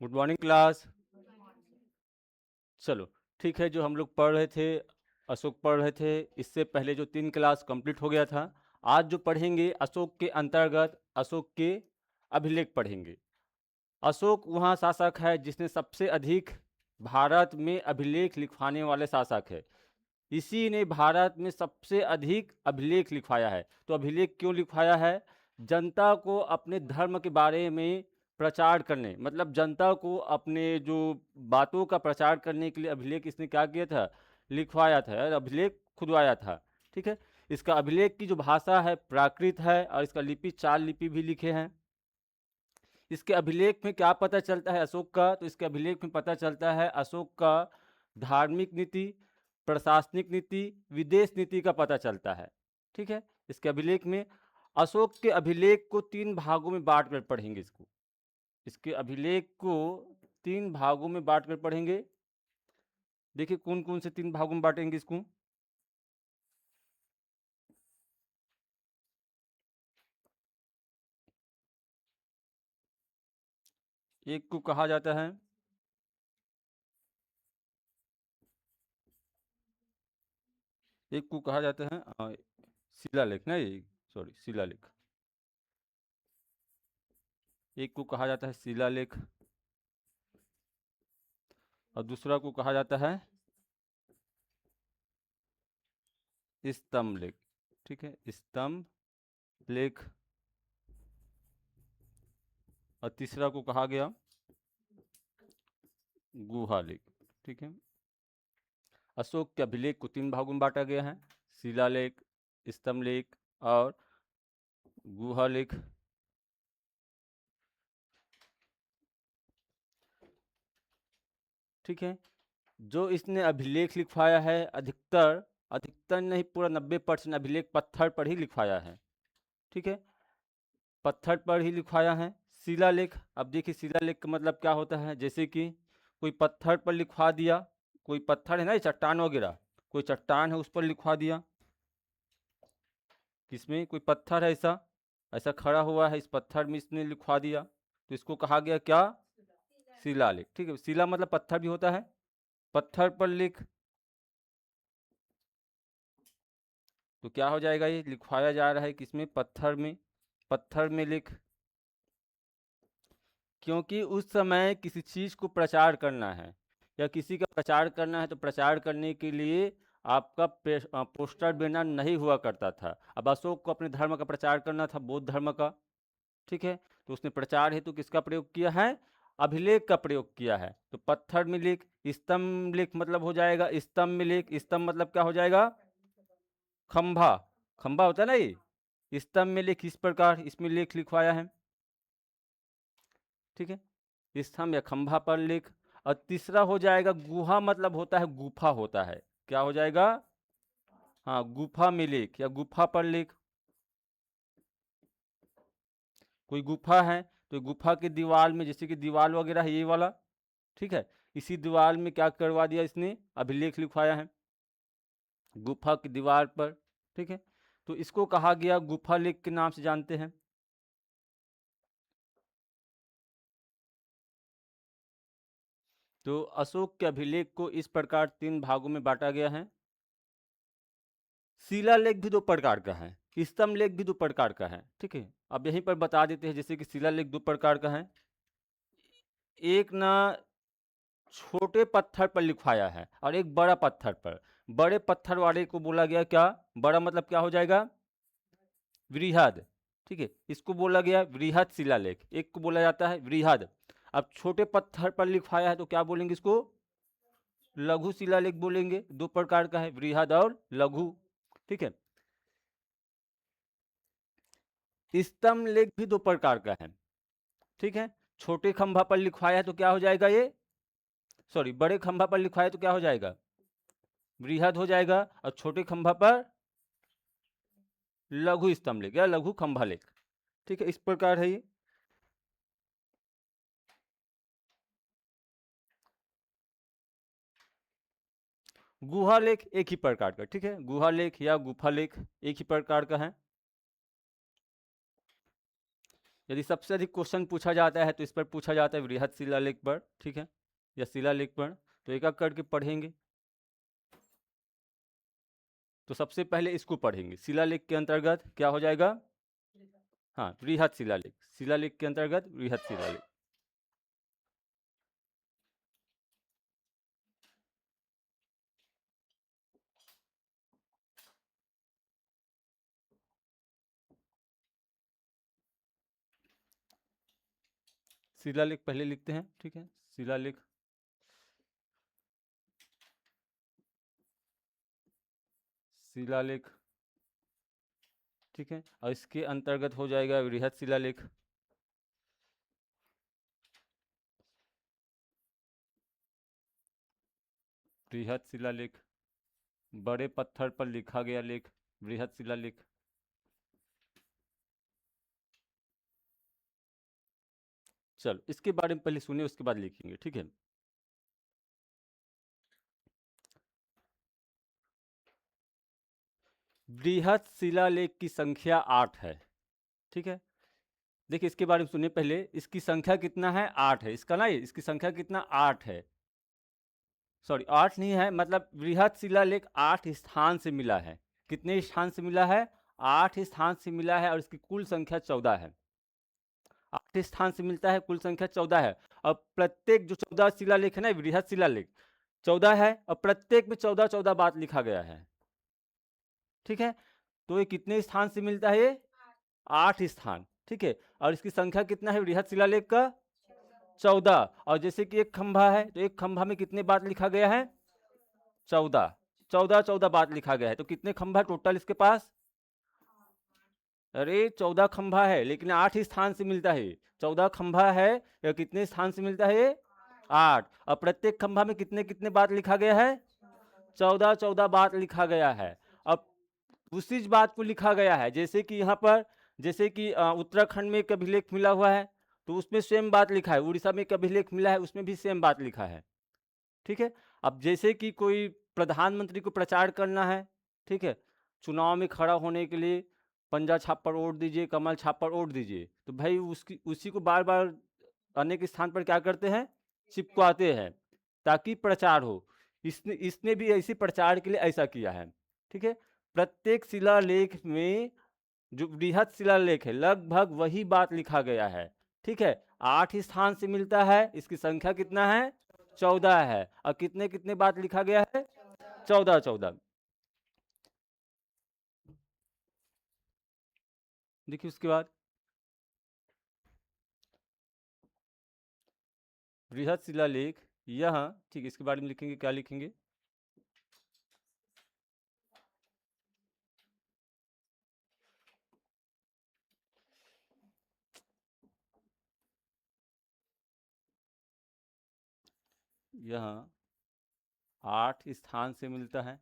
Good morning class. चलो ठीक है, जो हम लोग पढ़ रहे थे, अशोक पढ़ रहे थे, इससे पहले जो 3 क्लास कंप्लीट हो गया था। आज जो पढ़ेंगे अशोक के अंतर्गत अशोक के अभिलेख पढ़ेंगे। अशोक वहाँ शासक है जिसने सबसे अधिक भारत में अभिलेख लिखवाने वाले शासक है। इसी ने भारत में सबसे अधिक अभिलेख लिखवाया है। तो अभिलेख क्यों लिखवाया है? जनता को अपने धर्म के बारे में प्रचार करने, मतलब जनता को अपने जो बातों का प्रचार करने के लिए अभिलेख इसने क्या किया था? लिखवाया था, अभिलेख खुदवाया था। ठीक है। इसका अभिलेख की जो भाषा है प्राकृत है और इसका लिपि 4 लिपि भी लिखे हैं। इसके अभिलेख में क्या पता चलता है अशोक का? तो इसके अभिलेख में पता चलता है अशोक का धार्मिक नीति, प्रशासनिक नीति, विदेश नीति का पता चलता है। ठीक है। इसके अभिलेख में अशोक के अभिलेख को 3 भागों में बांट कर पढ़ेंगे। इसके अभिलेख को 3 भागों में बांट कर पढ़ेंगे। देखिए कौन कौन से 3 भागों में बांटेंगे इसको। एक को कहा जाता है शिलालेख, नहीं सॉरी शिलालेख। एक को कहा जाता है शिलालेख और दूसरा को कहा जाता है स्तंभ लेख। ठीक है, स्तंभ लेख। और तीसरा को कहा गया गुहा लेख। ठीक है। अशोक के अभिलेख को 3 भागों में बांटा गया है, शिलालेख, स्तंभ लेख और गुहा लेख। ठीक है। जो इसने अभिलेख लिखवाया है अधिकतर अधिकतर नहीं, पूरा 90% अभिलेख पत्थर पर ही लिखवाया है। ठीक है, पत्थर पर ही लिखवाया है। शिलालेख, अब देखिए शिलालेख का मतलब क्या होता है। जैसे कि कोई पत्थर पर लिखवा दिया, कोई पत्थर है ना, चट्टान वगैरह, कोई चट्टान है उस पर लिखवा दिया। किसमें? कोई पत्थर है ऐसा ऐसा खड़ा हुआ है, इस पत्थर में इसने लिखवा दिया, तो इसको कहा गया क्या? शिलालेख। ठीक है, शिला मतलब पत्थर भी होता है, पत्थर पर लिख। तो क्या हो जाएगा? ये लिखवाया जा रहा है किसमें? पत्थर में, पत्थर में लिख। क्योंकि उस समय किसी चीज़ को प्रचार करना है या किसी का प्रचार करना है, तो प्रचार करने के लिए आपका पोस्टर बैनर नहीं हुआ करता था। अब अशोक को अपने धर्म का प्रचार करना था, बौद्ध धर्म का। ठीक है, तो उसने प्रचार हेतु किसका प्रयोग किया है? अभिलेख का प्रयोग किया है। तो पत्थर में लिख, स्तंभ लिख मतलब हो जाएगा स्तंभ में लिख। स्तंभ मतलब क्या हो जाएगा? खंभा। खंभा होता है ना ये, स्तंभ में लिख, इस प्रकार इसमें लेख लिखवाया है। ठीक है, स्तंभ या खंभा पर लिख। और तीसरा हो जाएगा गुहा, मतलब होता है गुफा होता है। क्या हो जाएगा? हाँ, गुफा में लिख या गुफा पर लिख। कोई गुफा है तो गुफा के दीवार में, जैसे कि दीवार वगैरह है ये वाला, ठीक है, इसी दीवार में क्या करवा दिया इसने? अभिलेख लिखवाया है गुफा की दीवार पर। ठीक है, तो इसको कहा गया गुफा लेख के नाम से जानते हैं। तो अशोक के अभिलेख को इस प्रकार 3 भागों में बांटा गया है। शिलालेख भी 2 प्रकार का है, स्तंभ लेख भी 2 प्रकार का है। ठीक है, अब यहीं पर बता देते हैं, जैसे कि शिलालेख 2 प्रकार का है। एक ना छोटे पत्थर पर लिखवाया है और एक बड़ा पत्थर पर। बड़े पत्थर वाले को बोला गया क्या? बड़ा मतलब क्या हो जाएगा? वृहद। ठीक है, इसको बोला गया वृहद शिलालेख, एक को बोला जाता है वृहद। अब छोटे पत्थर पर लिखवाया है तो क्या बोलेंगे इसको? लघु शिलालेख बोलेंगे। 2 प्रकार का है, वृहद और लघु। ठीक है, स्तंभ लेख भी 2 प्रकार का है। ठीक है, छोटे खंभा पर लिखवाया है तो क्या हो जाएगा ये? सॉरी, बड़े खंभा पर लिखवाया तो क्या हो जाएगा? वृहद हो जाएगा। और छोटे खंभा पर लघु स्तंभ लेख या लघु खंभा लेख। ठीक है, इस प्रकार है ये। गुहा लेख एक ही प्रकार का। ठीक है, गुहा लेख या गुफा लेख एक ही प्रकार का है। यदि सबसे अधिक क्वेश्चन पूछा जाता है तो इस पर पूछा जाता है, वृहत शिलालेख पर, ठीक है, या शिलालेख पर। तो एक एक करके पढ़ेंगे। तो सबसे पहले इसको पढ़ेंगे, शिलालेख के अंतर्गत क्या हो जाएगा? हाँ, वृहत शिलालेख, शिलालेख के अंतर्गत वृहत शिलालेख। शिलालेख पहले लिखते हैं, ठीक है, शिलालेख। शिलालेख, ठीक है, और इसके अंतर्गत हो जाएगा वृहत शिलालेख। वृहत शिलालेख, बड़े पत्थर पर लिखा गया लेख, वृहत शिलालेख। चलो इसके बारे में पहले सुनिए, उसके बाद लिखेंगे, ठीक है। वृहत शिलालेख की संख्या 8 है, ठीक है। देखिए इसके बारे में सुनिए पहले, इसकी संख्या कितना है? 8 है। इसका ना, इसकी संख्या कितना? 8 है। सॉरी, 8 नहीं है, मतलब वृहत शिलालेख 8 स्थान से मिला है। कितने स्थान से मिला है? 8 स्थान से मिला है, और इसकी कुल संख्या 14 है। 8 स्थान से मिलता है, कुल संख्या 14 है। और प्रत्येक जो 14 शिलालेख है ना, वृहत शिलालेख 14 है, और प्रत्येक में 14-14 बात लिखा गया है, ठीक है। तो ये कितने स्थान से मिलता है? ये 8 स्थान, ठीक है। और इसकी संख्या कितना है वृहत शिलालेख का? 14। और जैसे कि एक खंभा है, तो एक खंभा में कितने बात लिखा गया है? 14। 14-14 बात लिखा गया है। तो कितने खंभा टोटल इसके पास? अरे 14 खंभा है, लेकिन 8 स्थान से मिलता है। 14 खंभा है, या कितने स्थान से मिलता है? 8। और प्रत्येक खंभा में कितने कितने बात लिखा गया है? 14-14 बात लिखा गया है। अब उसी बात को लिखा गया है, जैसे कि यहाँ पर, जैसे कि उत्तराखंड में एक अभिलेख मिला हुआ है, तो उसमें सेम बात लिखा है। उड़ीसा में एक अभिलेख मिला है, उसमें भी सेम बात लिखा है, ठीक है। अब जैसे कि कोई प्रधानमंत्री को प्रचार करना है, ठीक है, चुनाव में खड़ा होने के लिए पंजा छापर वोट दीजिए, कमल छापर वोट दीजिए, तो भाई उसकी उसी को बार बार अनेक स्थान पर क्या करते हैं? चिपकाते हैं, ताकि प्रचार हो। इसने इसने भी ऐसी प्रचार के लिए ऐसा किया है, ठीक है। प्रत्येक शिलालेख में, जो वृहत शिलालेख है, लगभग वही बात लिखा गया है, ठीक है। 8 स्थान से मिलता है, इसकी संख्या कितना है? 14 है। और कितने कितने बात लिखा गया है? 14-14। देखिए उसके बाद वृहत शिलालेख, यह, ठीक है, इसके बारे में लिखेंगे, क्या लिखेंगे? यह 8 स्थान से मिलता है,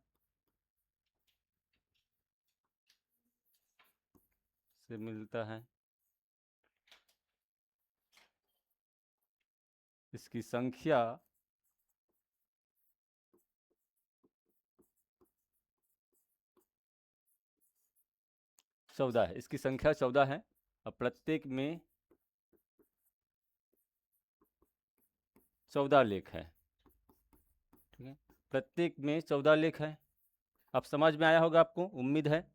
से मिलता है। इसकी संख्या 14 है। इसकी संख्या 14 है, और प्रत्येक में 14 लेख है, ठीक है। प्रत्येक में 14 लेख है। अब समझ में आया होगा आपको, उम्मीद है।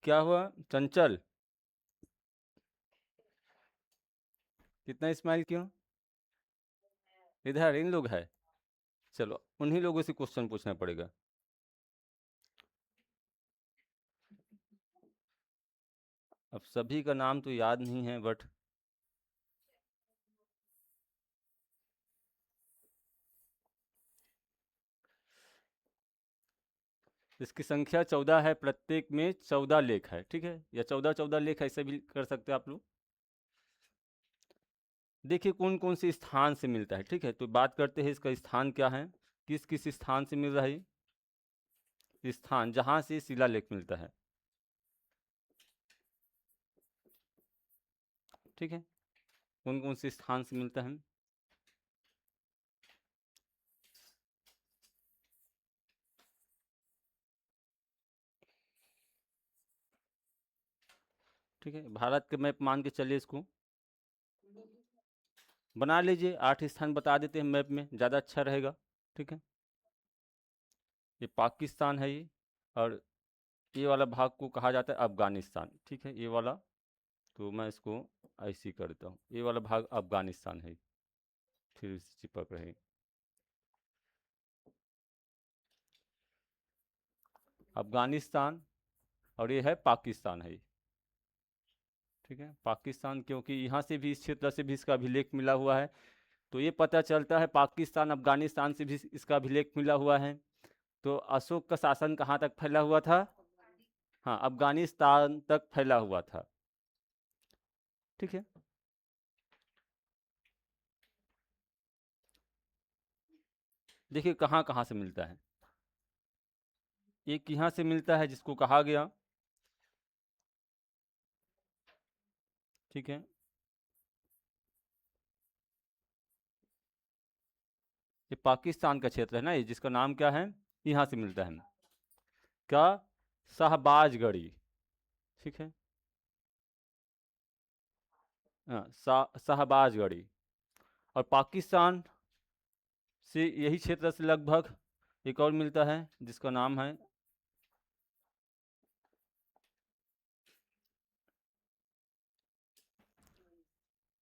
क्या हुआ चंचल? कितना स्माइल क्यों? इधर इन लोग है। चलो उन्हीं लोगों से क्वेश्चन पूछना पड़ेगा। अब सभी का नाम तो याद नहीं है, बट इसकी संख्या 14 है, प्रत्येक में 14 लेख है, ठीक है, या 14-14 लेख, ऐसे भी कर सकते हैं आप लोग। देखिए कौन कौन से स्थान से मिलता है, ठीक है। तो बात करते हैं इसका स्थान क्या है, किस किस स्थान से मिल रहा है? स्थान जहां से शिलालेख मिलता है, ठीक है, कौन कौन से स्थान से मिलता है? ठीक है, भारत के मैप मान के चलिए, इसको बना लीजिए। 8 स्थान बता देते हैं मैप में, ज़्यादा अच्छा रहेगा। ठीक है, ये पाकिस्तान है ये, और ये वाला भाग को कहा जाता है अफ़गानिस्तान। ठीक है, ये वाला, तो मैं इसको ऐसे ही कर देता हूँ, ये वाला भाग अफ़गानिस्तान है, फिर इससे चिपक रहे। अफ़गानिस्तान, और ये है पाकिस्तान है। ठीक है, पाकिस्तान, क्योंकि यहाँ से भी, इस क्षेत्र से भी इसका अभिलेख मिला हुआ है, तो ये पता चलता है पाकिस्तान अफ़गानिस्तान से भी इसका अभिलेख मिला हुआ है। तो अशोक का शासन कहाँ तक फैला हुआ था? हाँ, अफ़गानिस्तान तक फैला हुआ था। ठीक है, देखिए कहाँ कहाँ से मिलता है। एक यहाँ से मिलता है जिसको कहा गया, ठीक है, ये पाकिस्तान का क्षेत्र है ना, ये जिसका नाम क्या है, यहाँ से मिलता है क्या? शाहबाजगढ़ी। ठीक है, हाँ, शाहबाजगढ़ी। और पाकिस्तान से यही क्षेत्र से लगभग एक और मिलता है जिसका नाम है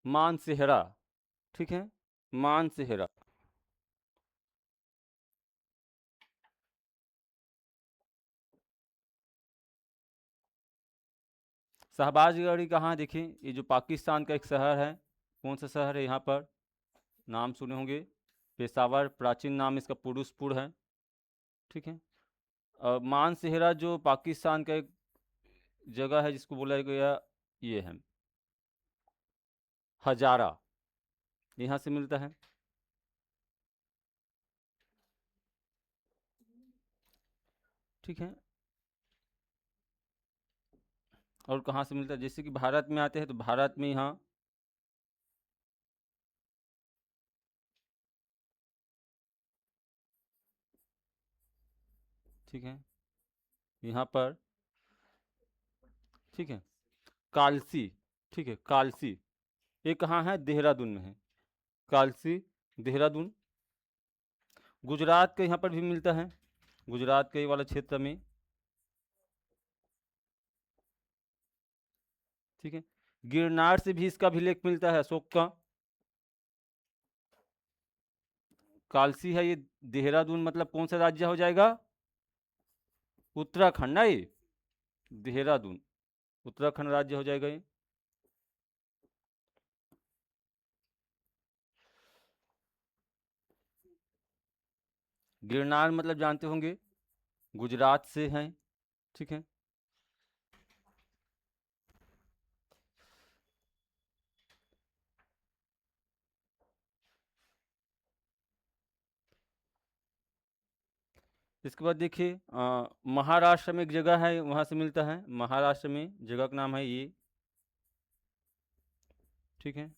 मानसेहरा। ठीक है, मानसेहरा। शाहबाजगढ़ी कहाँ है? देखिए, ये जो पाकिस्तान का एक शहर है, कौन सा शहर है यहाँ पर, नाम सुने होंगे, पेशावर, प्राचीन नाम इसका पुरुषपुर है। ठीक है, मानसेहरा जो पाकिस्तान का एक जगह है जिसको बोला गया, ये है हजारा, यहाँ से मिलता है। ठीक है, और कहाँ से मिलता है, जैसे कि भारत में आते हैं तो भारत में यहाँ, ठीक है, यहाँ पर, ठीक है, कालसी। ठीक है, कालसी, ये कहाँ है? देहरादून में है, कालसी, देहरादून। गुजरात के यहाँ पर भी मिलता है, गुजरात के ये वाला क्षेत्र में। ठीक है, गिरनार से भी इसका अभिलेख मिलता है, अशोक का। कालसी है ये, देहरादून मतलब कौन सा राज्य हो जाएगा? उत्तराखंड ना, ये देहरादून उत्तराखंड राज्य हो जाएगा ये। गिरनार मतलब जानते होंगे, गुजरात से है। ठीक है, इसके बाद देखिए, महाराष्ट्र में एक जगह है, वहाँ से मिलता है, महाराष्ट्र में जगह का नाम है ये। ठीक है,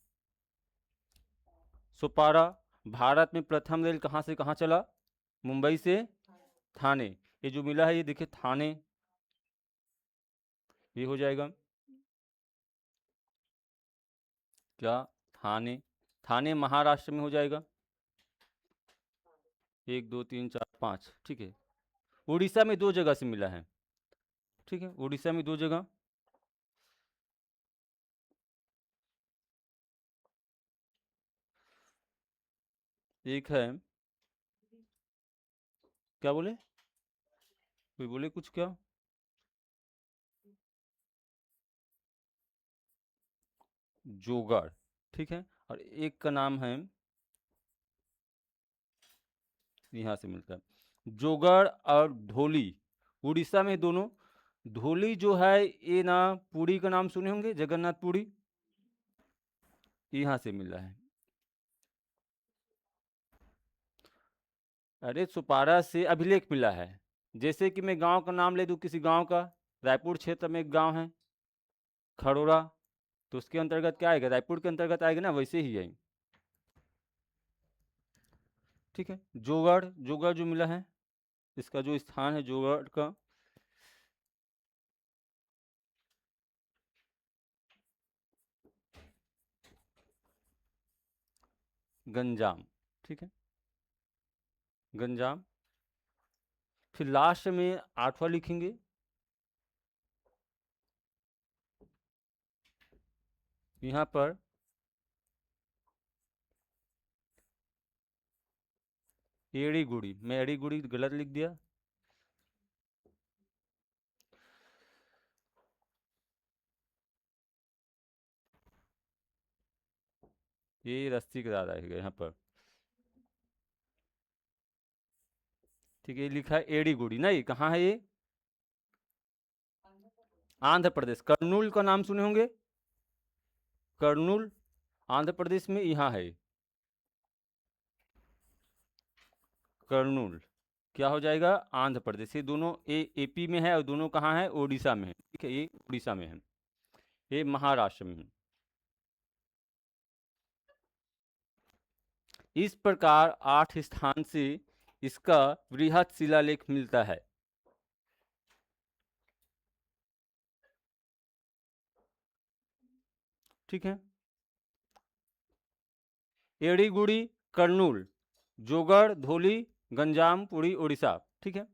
सुपारा। भारत में प्रथम रेल कहाँ से कहाँ चला? मुंबई से थाने। ये जो मिला है, ये देखिए थाने, ये हो जाएगा क्या? थाने, थाने महाराष्ट्र में हो जाएगा। 1 2 3 4 5। ठीक है, उड़ीसा में 2 जगह से मिला है। ठीक है, उड़ीसा में 2 जगह, एक है, क्या बोले, कोई बोले कुछ क्या? जोगढ़। ठीक है, और एक का नाम है, यहाँ से मिलता है जोगढ़ और धोली, उड़ीसा में दोनों। धोली जो है ये ना, पुरी का नाम सुने होंगे, जगन्नाथ पुरी, यहाँ से मिला है। अरे सुपारा से अभिलेख मिला है, जैसे कि मैं गांव का नाम ले दूं, किसी गांव का, रायपुर क्षेत्र में एक गांव है खरोड़ा, तो उसके अंतर्गत क्या आएगा? रायपुर के अंतर्गत आएगा ना, वैसे ही है। ठीक है, जोगढ़, जोगढ़ जो मिला है, इसका जो स्थान है जोगढ़ का, गंजाम, ठीक है, गंजाम। फिर लास्ट में आठवां लिखेंगे, यहाँ पर एड़ी गुड़ी, मैं एड़ी गुड़ी गलत लिख दिया। ये रस्सी के दादा है यहाँ पर, ठीक है। ये लिखा है एड़ी गुड़ी, नहीं कहाँ है ये? आंध्र प्रदेश, कर्नूल का नाम सुने होंगे, कर्नूल आंध्र प्रदेश में यहाँ है। कर्नूल क्या हो जाएगा? आंध्र प्रदेश। ये दोनों एपी में है और दोनों कहाँ है? ओडिशा में है, ठीक है, ये उड़ीसा में है, ये महाराष्ट्र में है। इस प्रकार 8 स्थान से इसका वृहत शिलालेख मिलता है। ठीक है, एड़ीगुड़ी, कर्नूल, जोगड़, धोली, गंजाम, पुरी, उड़ीसा, ठीक है।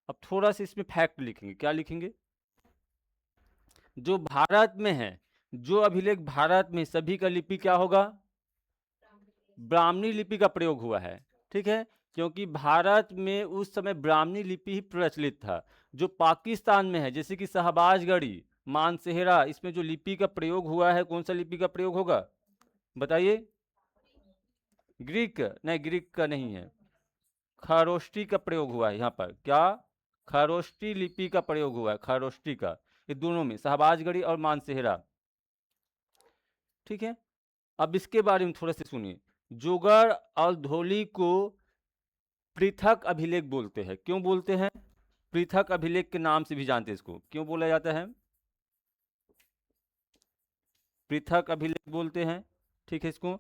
अब थोड़ा सा इसमें फैक्ट लिखेंगे, क्या लिखेंगे? जो भारत में है, जो अभिलेख भारत में, सभी का लिपि क्या होगा? ब्राह्मणी लिपि का प्रयोग हुआ है, ठीक है, क्योंकि भारत में उस समय ब्राह्मणी लिपि ही प्रचलित था। जो पाकिस्तान में है, जैसे कि शहबाजगढ़ी, मानसेहरा, इसमें जो लिपि का प्रयोग हुआ है, कौन सा लिपि का प्रयोग होगा बताइए? ग्रीक? नहीं, ग्रीक का नहीं है, खरोष्टी का प्रयोग हुआ है यहाँ पर। क्या? खरोष्टी लिपि का प्रयोग हुआ है, खरोष्टी का, ये दोनों में, शहबाजगढ़ी और मानसेहरा, ठीक है। अब इसके बारे में थोड़ा सा सुनिए। जोगड़ और धोली को पृथक अभिलेख बोलते हैं। क्यों बोलते हैं? पृथक अभिलेख के नाम से भी जानते हैं इसको। क्यों बोला जाता है? पृथक अभिलेख बोलते हैं, ठीक है इसको,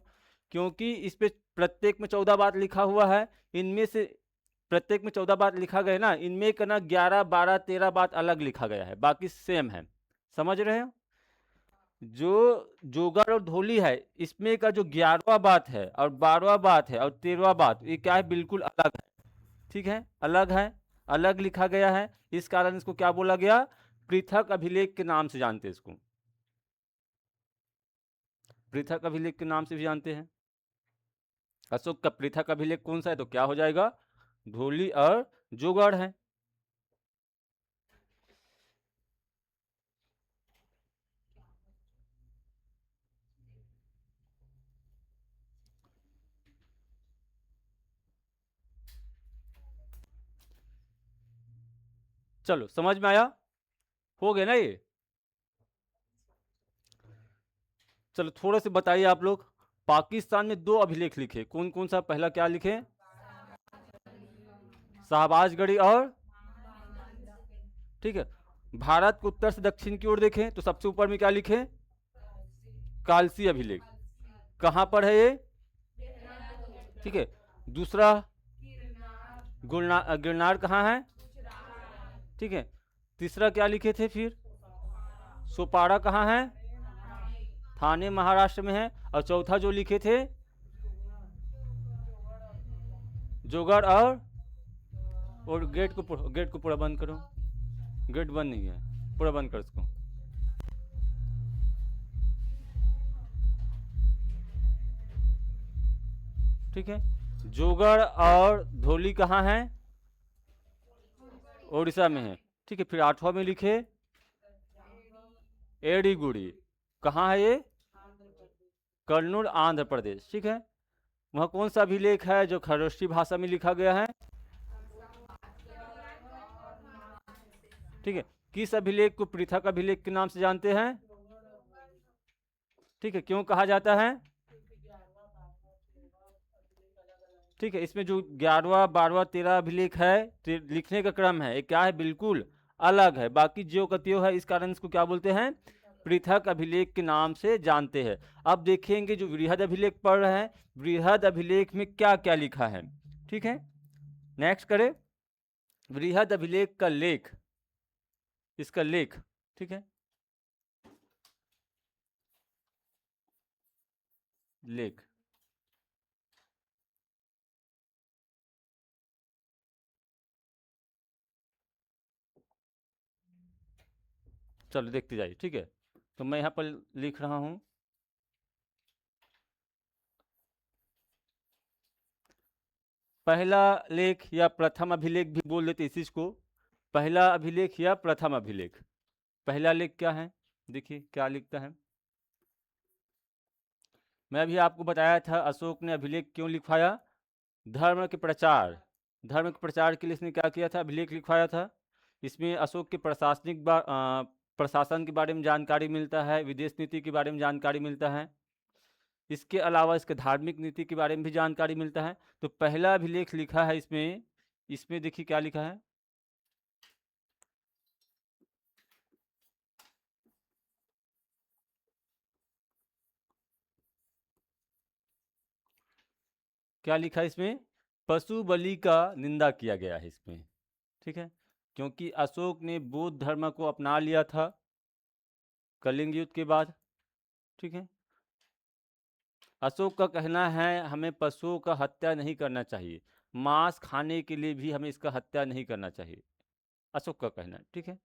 क्योंकि इस पे प्रत्येक में 14 बात लिखा हुआ है। इनमें से प्रत्येक में 14 बात लिखा गया है ना, इनमें का ना 11, 12, 13 बात अलग लिखा गया है, बाकी सेम है। समझ रहे हो? जो जोगर और धोली है, इसमें का जो 11वां बात है और 12वां बात है और 13वां बात, ये क्या है? बिल्कुल अलग है, ठीक है, अलग है, अलग लिखा गया है। इस कारण इसको क्या बोला गया? पृथक अभिलेख के नाम से जानते हैं इसको, पृथक अभिलेख के नाम से भी जानते हैं। अशोक का पृथक अभिलेख कौन सा है? तो क्या हो जाएगा? धोली और जोगढ़ है। चलो समझ में आया? हो गया ना ये? चलो थोड़ा से बताइए आप लोग। पाकिस्तान में 2 अभिलेख लिखे, कौन कौन सा? पहला क्या लिखे? शाहबाजगढ़ी और, ठीक है। भारत को उत्तर से दक्षिण की ओर देखें तो सबसे ऊपर में क्या लिखे? कालसी अभिलेख। कहां पर है ये? ठीक है। दूसरा गिरनार कहाँ है? ठीक है। तीसरा क्या लिखे थे फिर? सोपारा कहाँ है? थाने महाराष्ट्र में है। और चौथा जो लिखे थे? जोगढ़ और गेट को पूरा बंद करो, गेट बंद नहीं है, पूरा बंद कर इसको। ठीक है। जोगढ़ और धोली कहाँ है? उड़ीसा में है, ठीक है। फिर 8वां में लिखे एड़ीगुड़ी, कहाँ है ये? कर्नूल आंध्र प्रदेश, ठीक है। वह कौन सा अभिलेख है जो खरोष्टी भाषा में लिखा गया है? ठीक है। किस अभिलेख को पृथक अभिलेख के नाम से जानते हैं? ठीक है, क्यों कहा जाता है? ठीक है, इसमें जो 11वां, 12वां, 13 अभिलेख है, लिखने का क्रम है, ये क्या है? बिल्कुल अलग है, बाकी ज्यो का त्यों है। इस कारण इसको क्या बोलते हैं? पृथक अभिलेख के नाम से जानते हैं। अब देखेंगे जो वृहद अभिलेख पढ़ रहे हैं, वृहद अभिलेख में क्या क्या लिखा है, ठीक है। नेक्स्ट करें, वृहद अभिलेख का लेख, इसका लेख, ठीक है, लेख। चलो देखते जाइए, ठीक है। तो मैं यहाँ पर लिख रहा हूँ, पहला लेख या प्रथम अभिलेख भी बोल देते इस चीज को, पहला अभिलेख या प्रथम अभिलेख। पहला लेख क्या है, देखिए क्या लिखता है। मैं अभी आपको बताया था अशोक ने अभिलेख क्यों लिखवाया, धर्म के प्रचार, धर्म के प्रचार के लिए इसने क्या किया था, अभिलेख लिखवाया था। इसमें अशोक के प्रशासन के बारे में जानकारी मिलता है, विदेश नीति के बारे में जानकारी मिलता है, इसके अलावा इसके धार्मिक नीति के बारे में भी जानकारी मिलता है। तो पहला अभिलेख लिखा है इसमें, इसमें देखिए क्या लिखा है, क्या लिखा है इसमें, पशु बलि का निंदा किया गया है इसमें, ठीक है। क्योंकि अशोक ने बौद्ध धर्म को अपना लिया था कलिंग युद्ध के बाद, ठीक है। अशोक का कहना है हमें पशुओं का हत्या नहीं करना चाहिए, मांस खाने के लिए भी हमें इसका हत्या नहीं करना चाहिए, अशोक का कहना है, ठीक है।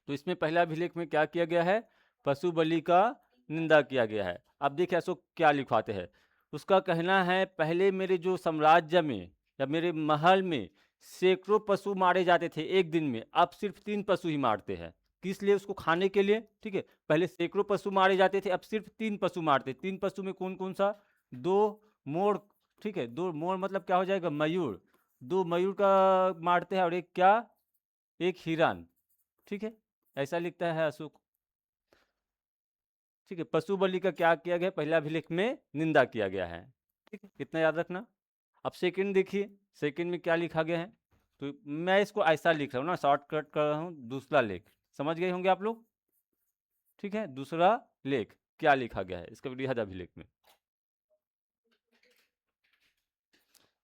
तो इसमें पहला अभिलेख में क्या किया गया है, पशु बलि का निंदा किया गया है। अब देखिए अशोक क्या लिखवाते हैं, उसका कहना है पहले मेरे जो साम्राज्य में या मेरे महल में सैकड़ों पशु मारे जाते थे एक दिन में, अब सिर्फ 3 पशु ही मारते हैं। किस लिए, उसको खाने के लिए, ठीक है। पहले सैकड़ों पशु मारे जाते थे, अब सिर्फ 3 पशु मारते। 3 पशु में कौन कौन सा, 2 मोर, ठीक है, 2 मोर मतलब क्या हो जाएगा, मयूर, 2 मयूर का मारते हैं, और एक क्या, एक हिरन, ठीक है। ऐसा लिखता है अशोक, ठीक है। पशु बलि का क्या किया गया, पहला अभिलेख में निंदा किया गया है, ठीक है, कितना याद रखना। अब सेकंड देखिए, सेकंड में क्या लिखा गया है, तो मैं इसको ऐसा लिख रहा हूँ ना, शॉर्टकट कर रहा हूँ, दूसरा लेख, समझ गए होंगे आप लोग, ठीक है। दूसरा लेख क्या लिखा गया है इसका बृहद अभिलेख में,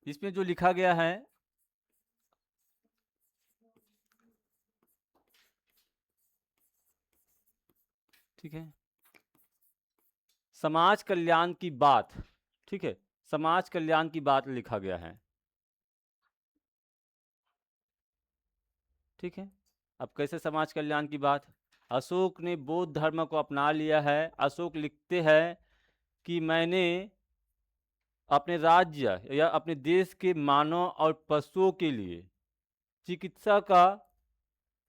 इसमें जो लिखा गया है, ठीक है, समाज कल्याण की बात, ठीक है, समाज कल्याण की बात लिखा गया है, ठीक है। अब कैसे समाज कल्याण की बात, अशोक ने बौद्ध धर्म को अपना लिया है। अशोक लिखते हैं कि मैंने अपने राज्य या अपने देश के मानव और पशुओं के लिए चिकित्सा का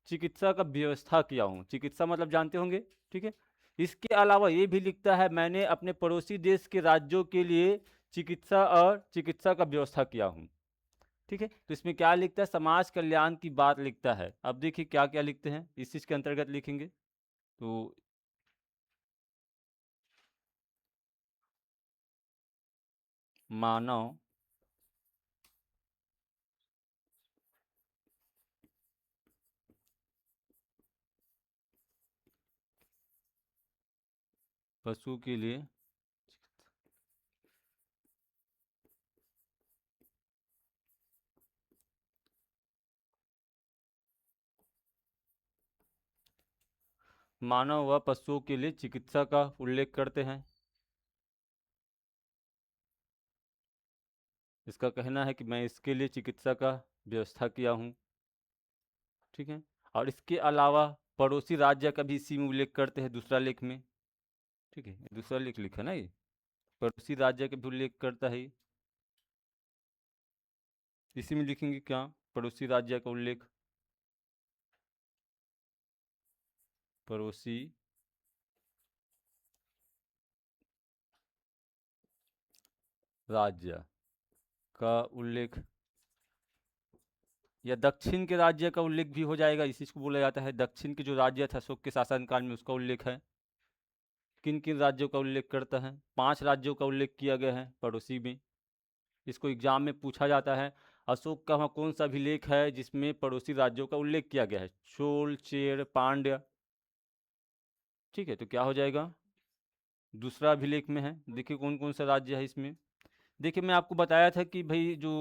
चिकित्सा का व्यवस्था किया हूँ, चिकित्सा मतलब जानते होंगे, ठीक है। इसके अलावा ये भी लिखता है मैंने अपने पड़ोसी देश के राज्यों के लिए चिकित्सा का व्यवस्था किया हूँ, ठीक है। तो इसमें क्या लिखता है, समाज कल्याण की बात लिखता है। अब देखिए क्या क्या लिखते हैं, इस चीज के अंतर्गत लिखेंगे तो मानव पशु के लिए मानव व पशुओं के लिए चिकित्सा का उल्लेख करते हैं। इसका कहना है कि मैं इसके लिए चिकित्सा का व्यवस्था किया हूँ, ठीक है। और इसके अलावा पड़ोसी राज्य का भी इसी में उल्लेख करते हैं दूसरा लेख में, ठीक है, दूसरा लेख लिखा ना ये, पड़ोसी राज्य का भी उल्लेख करता है, इसी में लिखेंगे क्या, पड़ोसी राज्य का उल्लेख, पड़ोसी राज्य का उल्लेख, या दक्षिण के राज्य का उल्लेख भी हो जाएगा, इसी को बोला जाता है दक्षिण के जो राज्य था अशोक के शासनकाल में उसका उल्लेख है। किन किन राज्यों का उल्लेख करता है, 5 राज्यों का उल्लेख किया गया है पड़ोसी में। इसको एग्जाम में पूछा जाता है, अशोक का वहाँ कौन सा अभिलेख है जिसमें पड़ोसी राज्यों का उल्लेख किया गया है, चोल, चेर, पांड्य, ठीक है। तो क्या हो जाएगा, दूसरा अभिलेख में है। देखिए कौन कौन सा राज्य है इसमें, देखिए मैं आपको बताया था कि भाई जो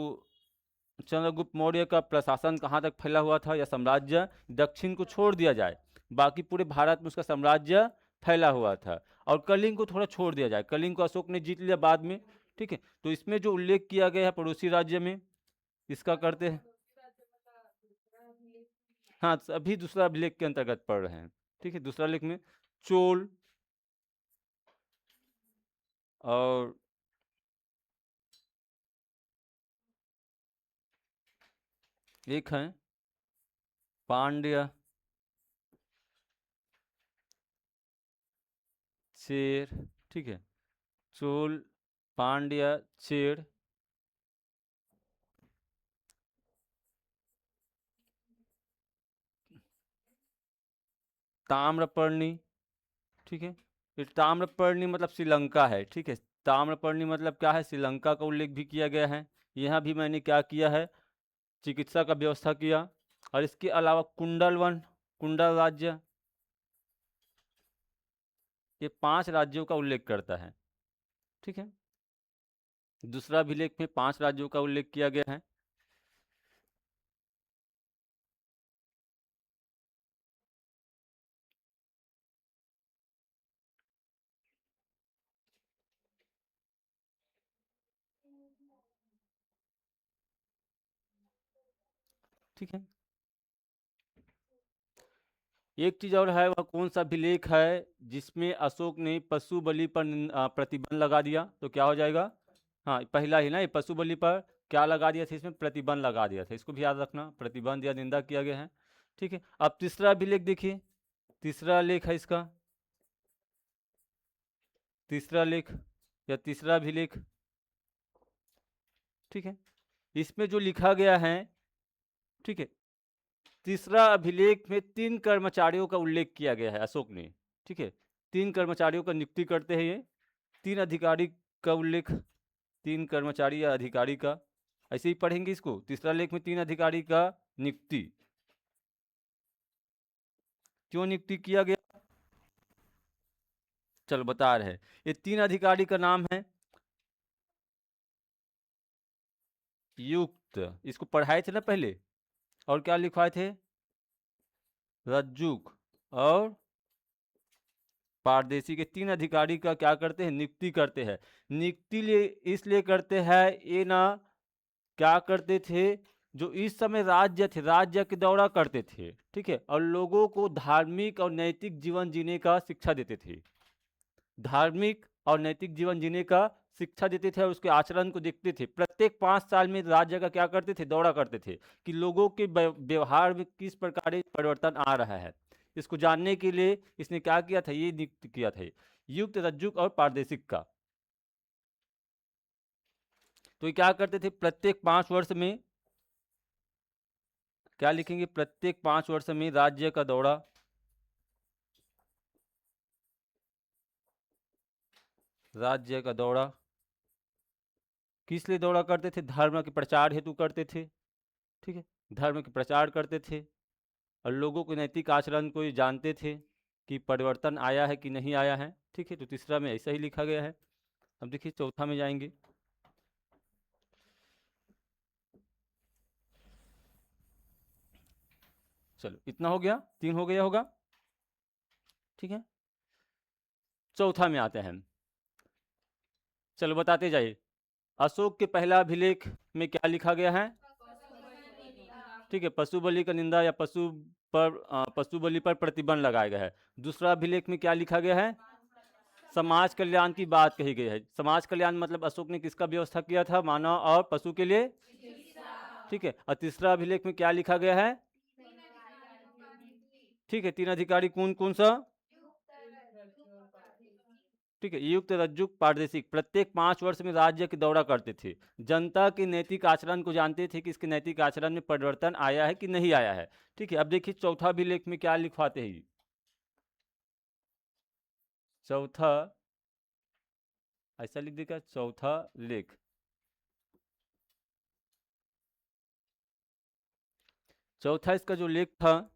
चंद्रगुप्त मौर्य का प्रशासन कहाँ तक फैला हुआ था या साम्राज्य, दक्षिण को छोड़ दिया जाए बाकी पूरे भारत में उसका साम्राज्य फैला हुआ था, और कलिंग को थोड़ा छोड़ दिया जाए, कलिंग को अशोक ने जीत लिया बाद में, ठीक है। तो इसमें जो उल्लेख किया गया है पड़ोसी राज्य में, इसका करते हैं, हाँ, अभी दूसरा अभिलेख के अंतर्गत पढ़ रहे हैं। ठीक है, दूसरा लेख में चोल और एक है पांड्य, चेर। ठीक है, चोल, पांड्य, चेर, ताम्रपर्णी। ठीक है, ये ताम्रपर्णी मतलब श्रीलंका है। ठीक है, ताम्रपर्णी मतलब क्या है, श्रीलंका का उल्लेख भी किया गया है। यहाँ भी मैंने क्या किया है, चिकित्सा का व्यवस्था किया। और इसके अलावा कुंडल वन, कुंडल राज्य, ये 5 राज्यों का उल्लेख करता है। ठीक है, दूसरा अभिलेख में 5 राज्यों का उल्लेख किया गया है। ठीक है, एक चीज और है, वह कौन सा अभिलेख है जिसमें अशोक ने पशु बलि पर प्रतिबंध लगा दिया, तो क्या हो जाएगा। हाँ, पहला ही ना, ये पशु बलि पर क्या लगा दिया था, इसमें प्रतिबंध लगा दिया था, इसको भी याद रखना, प्रतिबंध या निंदा किया गया है। ठीक है, अब तीसरा अभिलेख देखिए, तीसरा लेख है इसका, तीसरा लेख या तीसरा अभिलेख। ठीक है, इसमें जो लिखा गया है, ठीक है, तीसरा अभिलेख में 3 कर्मचारियों का उल्लेख किया गया है अशोक ने। ठीक है, 3 कर्मचारियों का नियुक्ति करते हैं ये, 3 अधिकारी का उल्लेख, 3 कर्मचारी या अधिकारी का, ऐसे ही पढ़ेंगे इसको। तीसरा लेख में 3 अधिकारी का नियुक्ति, क्यों नियुक्ति किया गया, चलो बता रहे हैं। ये 3 अधिकारी का नाम है युक्त, इसको पढ़ाए थे ना पहले, और क्या लिखवाए थे, रज्जुक और पारदेशी के 3 अधिकारी का क्या करते हैं, नियुक्ति करते हैं। नियुक्ति लिए इसलिए करते हैं, ये ना क्या करते थे, जो इस समय राज्य थे, राज्य के दौरा करते थे। ठीक है, और लोगों को धार्मिक और नैतिक जीवन जीने का शिक्षा देते थे, धार्मिक और नैतिक जीवन जीने का शिक्षा देते थे, और उसके आचरण को देखते थे। प्रत्येक 5 साल में राज्य का क्या करते थे, दौरा करते थे कि लोगों के व्यवहार में किस प्रकार परिवर्तन आ रहा है। इसको जानने के लिए इसने क्या किया था, ये नियुक्त किया था, युक्त, रज्जुक और पारदेशिक का। तो ये क्या करते थे, प्रत्येक 5 वर्ष में क्या लिखेंगे, प्रत्येक 5 वर्ष में राज्य का दौरा, राज्य का दौरा किस लिए दौरा करते थे, धर्म के प्रचार हेतु करते थे। ठीक है, धर्म के प्रचार करते थे, और लोगों के नैतिक आचरण को ये जानते थे कि परिवर्तन आया है कि नहीं आया है। ठीक है, तो तीसरा में ऐसा ही लिखा गया है। अब देखिए चौथा में जाएंगे। चलो इतना हो गया, 3 हो गया होगा। ठीक है, चौथा में आते हैं, चलो बताते जाइए। अशोक के पहला अभिलेख में क्या लिखा गया है, ठीक है, पशु बलि का निंदा या पशु बलि पर प्रतिबंध लगाया गया है। दूसरा अभिलेख में क्या लिखा गया है, समाज कल्याण की बात कही गई है। समाज कल्याण मतलब अशोक ने किसका व्यवस्था किया था, मानव और पशु के लिए। ठीक है, और तीसरा अभिलेख में क्या लिखा गया है, ठीक है, 3 अधिकारी कौन कौन सा, ठीक है, युक्त, रज्जुक, पारदेशिक प्रत्येक 5 वर्ष में राज्य के दौरा करते थे, जनता के नैतिक आचरण को जानते थे कि इसके नैतिक आचरण में परिवर्तन आया है कि नहीं आया है। ठीक है, अब देखिए चौथा अभिलेख में क्या लिखवाते हैं, चौथा ऐसा लिख देगा, चौथा लेख, चौथा इसका जो लेख था,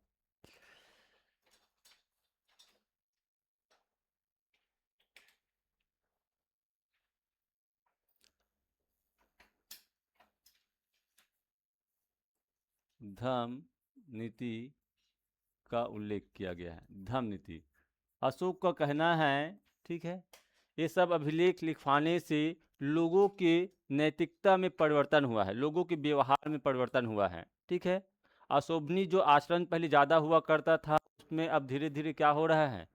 धर्म नीति का उल्लेख किया गया है। धर्म नीति, अशोक का कहना है, ठीक है, ये सब अभिलेख लिखवाने से लोगों के नैतिकता में परिवर्तन हुआ है, लोगों के व्यवहार में परिवर्तन हुआ है। ठीक है, अशोभनीय जो आचरण पहले ज़्यादा हुआ करता था उसमें अब धीरे धीरे क्या हो रहा है,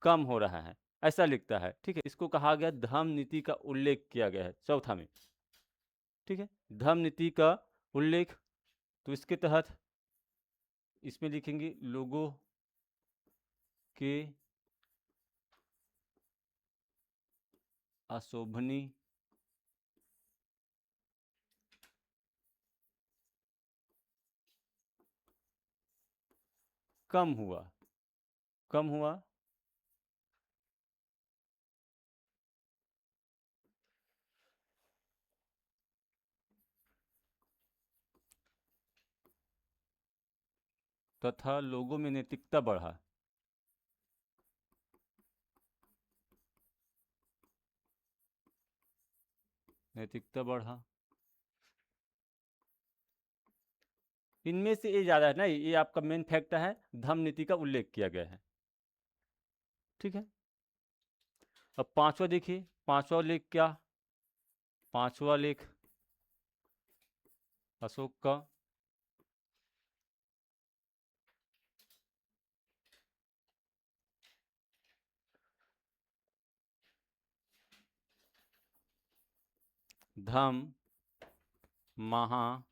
कम हो रहा है, ऐसा लिखता है। ठीक है, इसको कहा गया धम्म नीति का उल्लेख किया गया है चौथा में। ठीक है, धम्म नीति का उल्लेख, तो इसके तहत इसमें लिखेंगे लोगों के अशोभनीय कम हुआ, कम हुआ तथा लोगों में नैतिकता बढ़ा। नैतिकता बढ़ा, इनमें से ये ज़्यादा है ना, ये आपका मेन फैक्टर है, धम्म नीति का उल्लेख किया गया है। ठीक है, अब पांचवा देखिए, पांचवा लेख क्या, पांचवा लेख अशोक का धम्म महामात्यों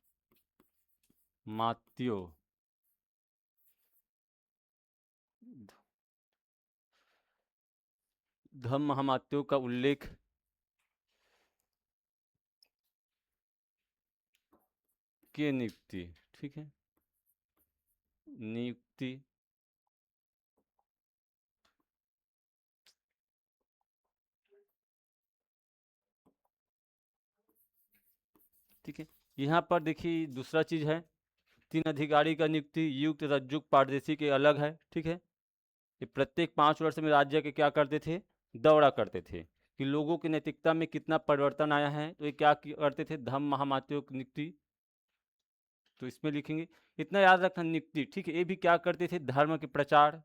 धम्म महामात्यों का उल्लेख के नियुक्ति। ठीक है, नियुक्ति ठीक है, यहाँ पर देखिए दूसरा चीज है, तीन अधिकारी का नियुक्ति युक्त रज्जुक पारदर्शी के अलग है। ठीक है, ये प्रत्येक 5 वर्ष में राज्य के क्या करते थे, दौरा करते थे कि लोगों की नैतिकता में कितना परिवर्तन आया है, तो ये क्या करते थे, धम्म महामात्यों की नियुक्ति। तो इसमें लिखेंगे, इतना याद रखना नियुक्ति। ठीक है, ये भी क्या करते थे, धर्म के प्रचार,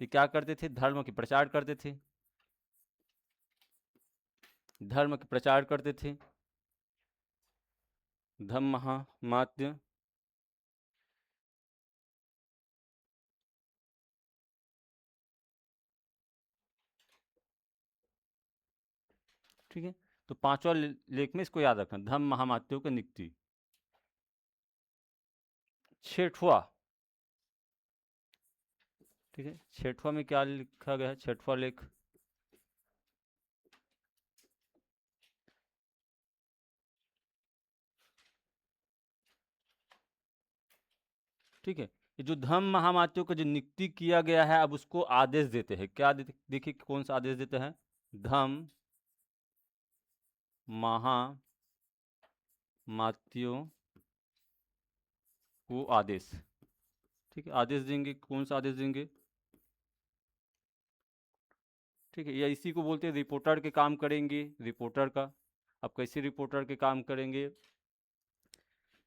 ये क्या करते थे, धर्म के प्रचार करते थे, धर्म के प्रचार करते थे, धम्म महामात्य ठीक है, तो पांचवा लेख में इसको याद रखना, धम्म महामात्यों की नियुक्ति। छठवा, ठीक है, छठवा में क्या लिखा गया है, छठवा लेख ठीक है, ये जो धम्म महामात्यों का जो नियुक्ति किया गया है, अब उसको आदेश देते हैं, क्या देते, देखिए कौन सा आदेश देते हैं, धम्म महामात्यों को आदेश। ठीक है, आदेश देंगे, कौन सा आदेश देंगे, ठीक है, या इसी को बोलते हैं रिपोर्टर के काम करेंगे, रिपोर्टर का। अब कैसे रिपोर्टर के काम करेंगे,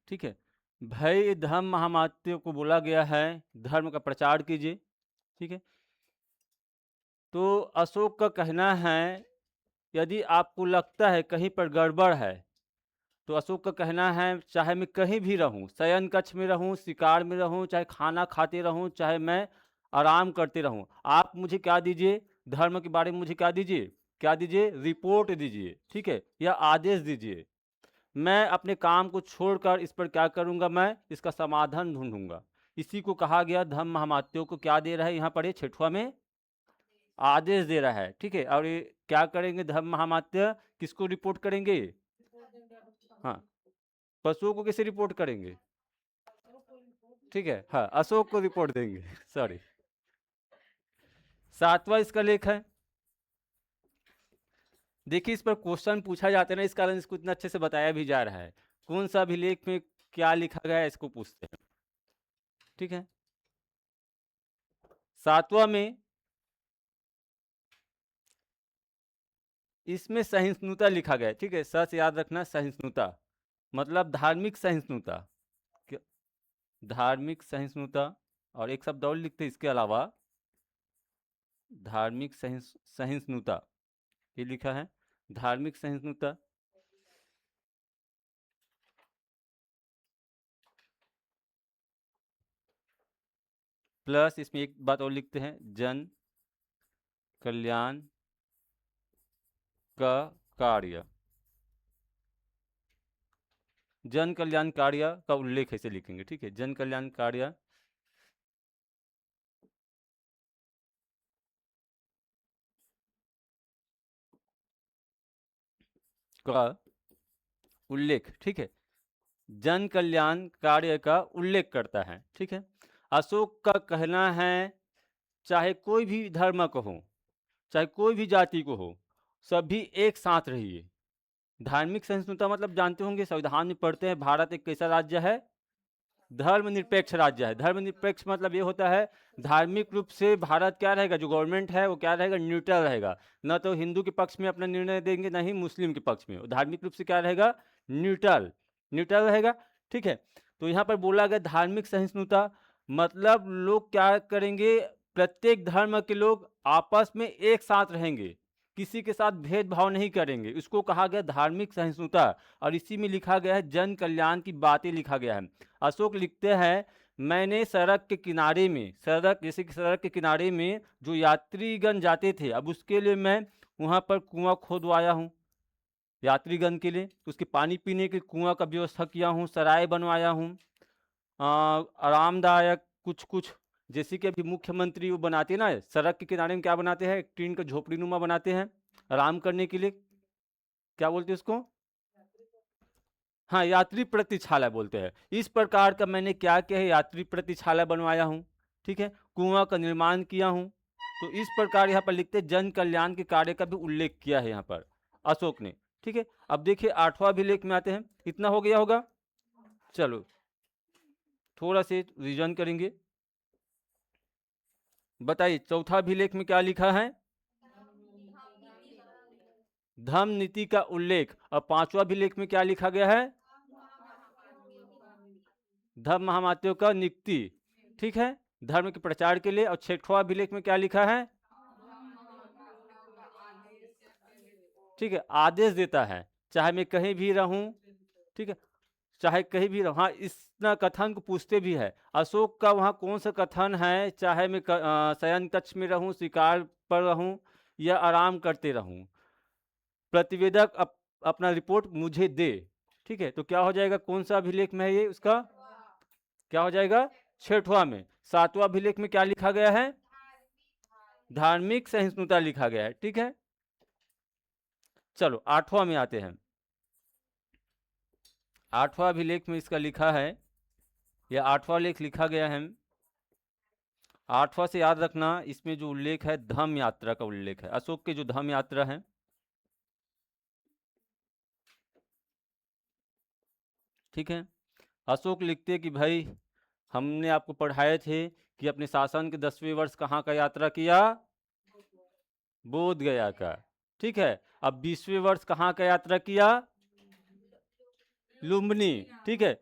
ठीक है, भय धर्म महामात्यों को बोला गया है धर्म का प्रचार कीजिए। ठीक है, तो अशोक का कहना है यदि आपको लगता है कहीं पर गड़बड़ है, तो अशोक का कहना है चाहे मैं कहीं भी रहूं, शयन कक्ष में रहूं, शिकार में रहूं, चाहे खाना खाते रहूं, चाहे मैं आराम करते रहूं, आप मुझे क्या दीजिए, धर्म के बारे में मुझे क्या दीजिए, क्या दीजिए, रिपोर्ट दीजिए। ठीक है, या आदेश दीजिए, मैं अपने काम को छोड़कर इस पर क्या करूंगा, मैं इसका समाधान ढूंढूंगा। इसी को कहा गया धम्म महामात्यों को क्या दे रहा है, यहाँ पर छठवा में आदेश दे रहा है। ठीक है, और ये क्या करेंगे, धम्म महामात्य किसको रिपोर्ट करेंगे, हाँ, पशुओं को कैसे रिपोर्ट करेंगे, ठीक है, हाँ, अशोक को रिपोर्ट देंगे सॉरी। सातवां इसका लेख है, देखिए इस पर क्वेश्चन पूछा जाता है ना, इस कारण इसको इतना अच्छे से बताया भी जा रहा है, कौन सा अभिलेख में क्या लिखा गया है इसको पूछते हैं। ठीक है, सातवां में इसमें सहिष्णुता लिखा गया है। ठीक है, सच याद रखना, सहिष्णुता मतलब धार्मिक सहिष्णुता, धार्मिक सहिष्णुता, और एक शब्द और लिखते हैं इसके अलावा, धार्मिक सहिष्णुता, ये लिखा है धार्मिक सहिष्णुता। प्लस इसमें एक बात और लिखते हैं, जन कल्याण का कार्य, जन कल्याण कार्य का उल्लेख ऐसे लिखेंगे, ठीक है, जन कल्याण कार्य का उल्लेख, ठीक है, जन कल्याण कार्य का उल्लेख करता है, ठीक है। अशोक का कहना है चाहे कोई भी धर्म को हो, चाहे कोई भी जाति को हो, सभी एक साथ रहिए। धार्मिक सहिष्णुता मतलब जानते होंगे, संविधान में पढ़ते हैं, भारत एक कैसा राज्य है, धर्मनिरपेक्ष राज्य है। धर्मनिरपेक्ष मतलब ये होता है धार्मिक रूप से भारत क्या रहेगा, जो गवर्नमेंट है वो क्या रहेगा, न्यूट्रल रहेगा, न तो हिंदू के पक्ष में अपना निर्णय देंगे, न ही मुस्लिम के पक्ष में। धार्मिक रूप से क्या रहेगा, न्यूट्रल, न्यूट्रल रहेगा, ठीक है। तो यहाँ पर बोला गया धार्मिक सहिष्णुता मतलब लोग क्या करेंगे, प्रत्येक धर्म के लोग आपस में एक साथ रहेंगे, किसी के साथ भेदभाव नहीं करेंगे, इसको कहा गया धार्मिक सहिष्णुता। और इसी में लिखा गया है जन कल्याण की बातें लिखा गया है। अशोक लिखते हैं मैंने सड़क के किनारे में, सड़क जैसे कि सड़क के किनारे में जो यात्रीगण जाते थे, अब उसके लिए मैं वहाँ पर कुआं खोदवाया हूँ यात्रीगण के लिए, उसके पानी पीने के कुआं का व्यवस्था किया हूँ, सराय बनवाया हूँ, आरामदायक कुछ कुछ, जैसे कि अभी मुख्यमंत्री वो बनाते हैं ना सड़क के किनारे में, क्या बनाते हैं, टीन का झोपड़ी नुमा बनाते हैं आराम करने के लिए, क्या बोलते हैं उसको, हाँ यात्री प्रतिछालय बोलते हैं। इस प्रकार का मैंने क्या किया है, यात्री प्रतिछालय बनवाया हूँ, ठीक है, कुआं का निर्माण किया हूँ। तो इस प्रकार यहाँ पर लिखते जन कल्याण के कार्य का भी उल्लेख किया है यहाँ पर अशोक ने, ठीक है। अब देखिए 8वां अभिलेख में आते हैं, इतना हो गया होगा, चलो थोड़ा से रिवीजन करेंगे। बताइए चौथा अभिलेख में क्या लिखा है, धम्म नीति का उल्लेख। और 5वां अभिलेख में क्या लिखा गया है, धर्म महामात्यों का नियुक्ति, ठीक है, धर्म के प्रचार के लिए। और 6वां अभिलेख में क्या लिखा है, ठीक है, आदेश देता है चाहे मैं कहीं भी रहूं, ठीक है, चाहे कहीं भी रहूं। हाँ इतना कथन को पूछते भी है, अशोक का वहाँ कौन सा कथन है, चाहे मैं शयन कक्ष में रहूं, शिकार पर रहूं या आराम करते रहूं, प्रतिवेदक अपना रिपोर्ट मुझे दे, ठीक है। तो क्या हो जाएगा, कौन सा अभिलेख में है ये, उसका क्या हो जाएगा, 6वां में। 7वां अभिलेख में क्या लिखा गया है, धार्मिक सहिष्णुता लिखा गया है, ठीक है। चलो 8वां में आते हैं। 8वां अभिलेख में इसका लिखा है, या 8वां लेख लिखा गया है। 8वां से याद रखना, इसमें जो उल्लेख है धम्म यात्रा का उल्लेख है, अशोक के जो धम्म यात्रा है, ठीक है। अशोक लिखते कि भाई हमने आपको पढ़ाए थे कि अपने शासन के 10वें वर्ष कहाँ का यात्रा किया, बोध गया का, ठीक है। अब 20वें वर्ष कहाँ का यात्रा किया, लुम्बिनी, ठीक है।